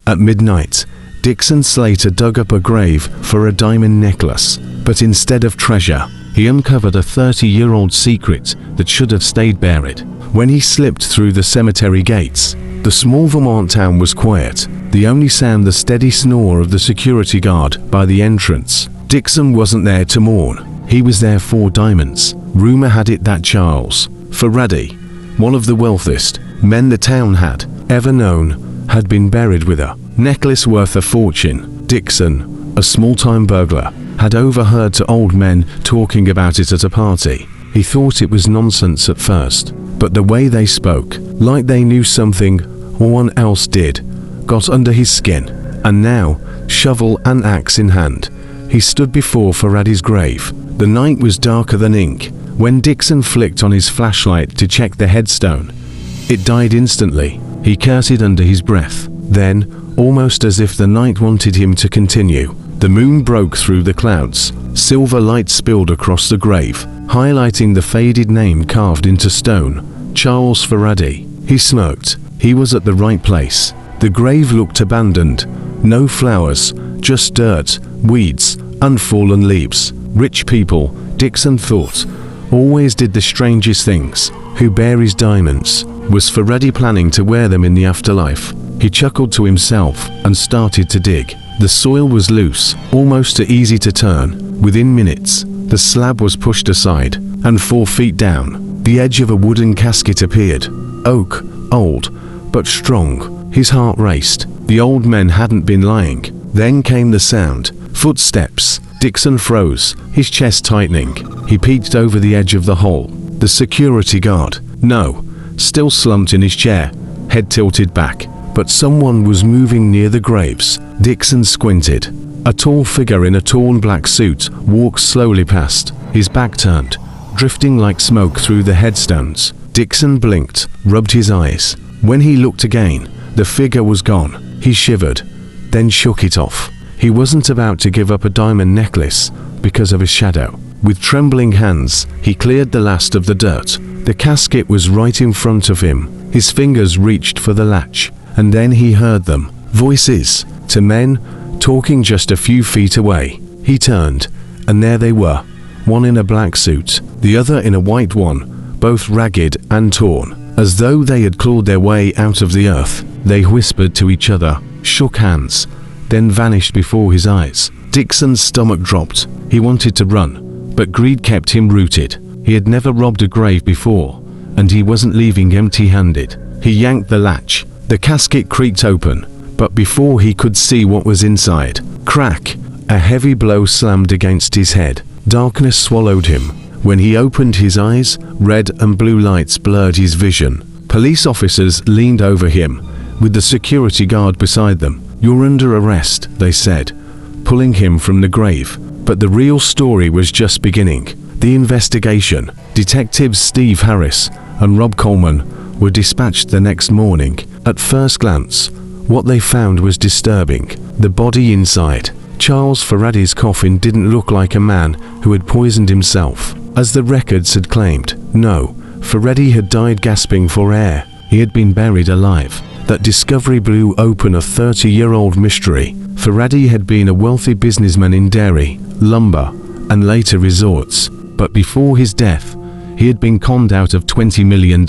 At midnight, Dickson Slater dug up a grave for a diamond necklace, but instead of treasure, he uncovered a 30-year-old secret that should have stayed buried. When he slipped through the cemetery gates, the small Vermont town was quiet, the only sound the steady snore of the security guard by the entrance. Dickson wasn't there to mourn, he was there for diamonds. Rumor had it that Charles Farady, one of the wealthiest men the town had ever known, had been buried with a necklace worth a fortune. Dickson, a small-time burglar, had overheard two old men talking about it at a party. He thought it was nonsense at first, but the way they spoke, like they knew something no one else did, got under his skin. And now, shovel and axe in hand, he stood before Farady's grave. The night was darker than ink. When Dickson flicked on his flashlight to check the headstone, it died instantly. He cursed under his breath. Then, almost as if the night wanted him to continue, the moon broke through the clouds. Silver light spilled across the grave, highlighting the faded name carved into stone, Charles Farady. He smirked. He was at the right place. The grave looked abandoned. No flowers, just dirt, weeds, unfallen leaves. Rich people, Dickson thought, always did the strangest things. Who buries diamonds? Was Farady planning to wear them in the afterlife? He chuckled to himself and started to dig. The soil was loose, almost too easy to turn. Within minutes, the slab was pushed aside, and 4 feet down, the edge of a wooden casket appeared. Oak, old, but strong. His heart raced. The old men hadn't been lying. Then came the sound. Footsteps. Dickson froze, his chest tightening. He peeked over the edge of the hole. The security guard, no, still slumped in his chair, head tilted back. But someone was moving near the graves. Dickson squinted. A tall figure in a torn black suit walked slowly past, his back turned, drifting like smoke through the headstones. Dickson blinked, rubbed his eyes. When he looked again, the figure was gone. He shivered, then shook it off. He wasn't about to give up a diamond necklace because of his shadow. With trembling hands, he cleared the last of the dirt. The casket was right in front of him. His fingers reached for the latch, and then he heard them. Voices, to men, talking just a few feet away. He turned, and there they were. One in a black suit, the other in a white one, both ragged and torn, as though they had clawed their way out of the earth. They whispered to each other, shook hands, then vanished before his eyes. Dickson's stomach dropped. He wanted to run, but greed kept him rooted. He had never robbed a grave before, and he wasn't leaving empty-handed. He yanked the latch. The casket creaked open, but before he could see what was inside, crack, a heavy blow slammed against his head. Darkness swallowed him. When he opened his eyes, red and blue lights blurred his vision. Police officers leaned over him, with the security guard beside them. "You're under arrest," they said, pulling him from the grave. But the real story was just beginning. The investigation. Detectives Steve Harris and Rob Coleman were dispatched the next morning. At first glance, what they found was disturbing. The body inside. Charles Farady's coffin didn't look like a man who had poisoned himself, as the records had claimed. No, Farady had died gasping for air. He had been buried alive. That discovery blew open a 30-year-old mystery. Farady had been a wealthy businessman in dairy, lumber, and later resorts. But before his death, he had been conned out of $20 million.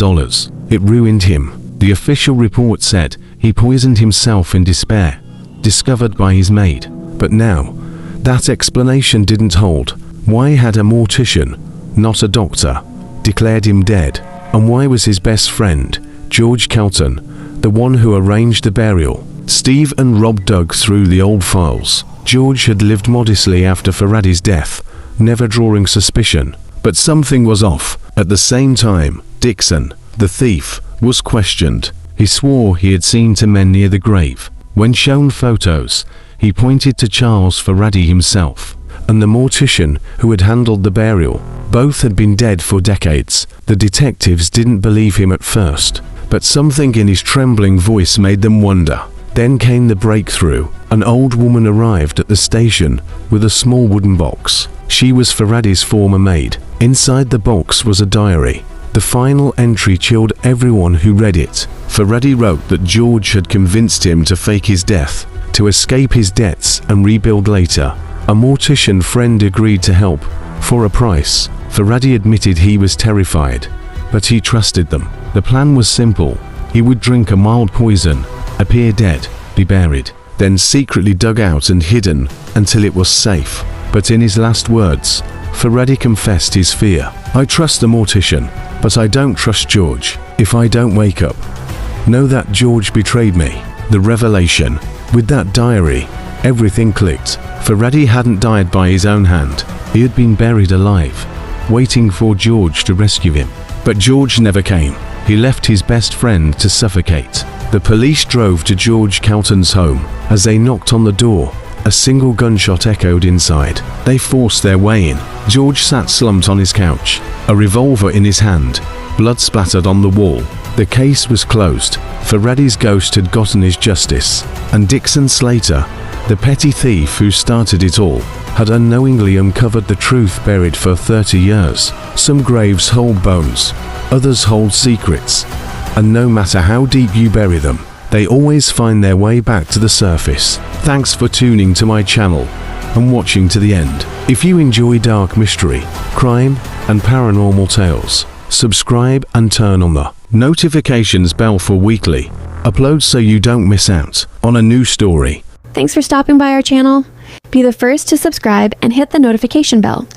It ruined him. The official report said he poisoned himself in despair, discovered by his maid. But now, that explanation didn't hold. Why had a mortician, not a doctor, declared him dead? And why was his best friend, George Kelton, the one who arranged the burial? Steve and Rob dug through the old files. George had lived modestly after Farady's death, never drawing suspicion. But something was off. At the same time, Dickson, the thief, was questioned. He swore he had seen two men near the grave. When shown photos, he pointed to Charles Farady himself and the mortician who had handled the burial. Both had been dead for decades. The detectives didn't believe him at first, but something in his trembling voice made them wonder. Then came the breakthrough. An old woman arrived at the station with a small wooden box. She was Farady's former maid. Inside the box was a diary. The final entry chilled everyone who read it. Farady wrote that George had convinced him to fake his death, to escape his debts and rebuild later. A mortician friend agreed to help, for a price. Farady admitted he was terrified, but he trusted them. The plan was simple. He would drink a mild poison, appear dead, be buried, then secretly dug out and hidden until it was safe. But in his last words, Farady confessed his fear. "I trust the mortician, but I don't trust George. If I don't wake up, know that George betrayed me." The revelation. With that diary, everything clicked. Farady hadn't died by his own hand. He had been buried alive, waiting for George to rescue him. But George never came. He left his best friend to suffocate. The police drove to George Calton's home. As they knocked on the door, a single gunshot echoed inside. They forced their way in. George sat slumped on his couch, a revolver in his hand. Blood splattered on the wall. The case was closed. Farady's ghost had gotten his justice, and Dickson Slater, the petty thief who started it all, had unknowingly uncovered the truth buried for 30 years. Some graves hold bones, others hold secrets, and no matter how deep you bury them, they always find their way back to the surface. Thanks for tuning to my channel and watching to the end. If you enjoy dark mystery, crime, and paranormal tales, subscribe and turn on the notifications bell for weekly uploads so you don't miss out on a new story. Thanks for stopping by our channel. Be the first to subscribe and hit the notification bell.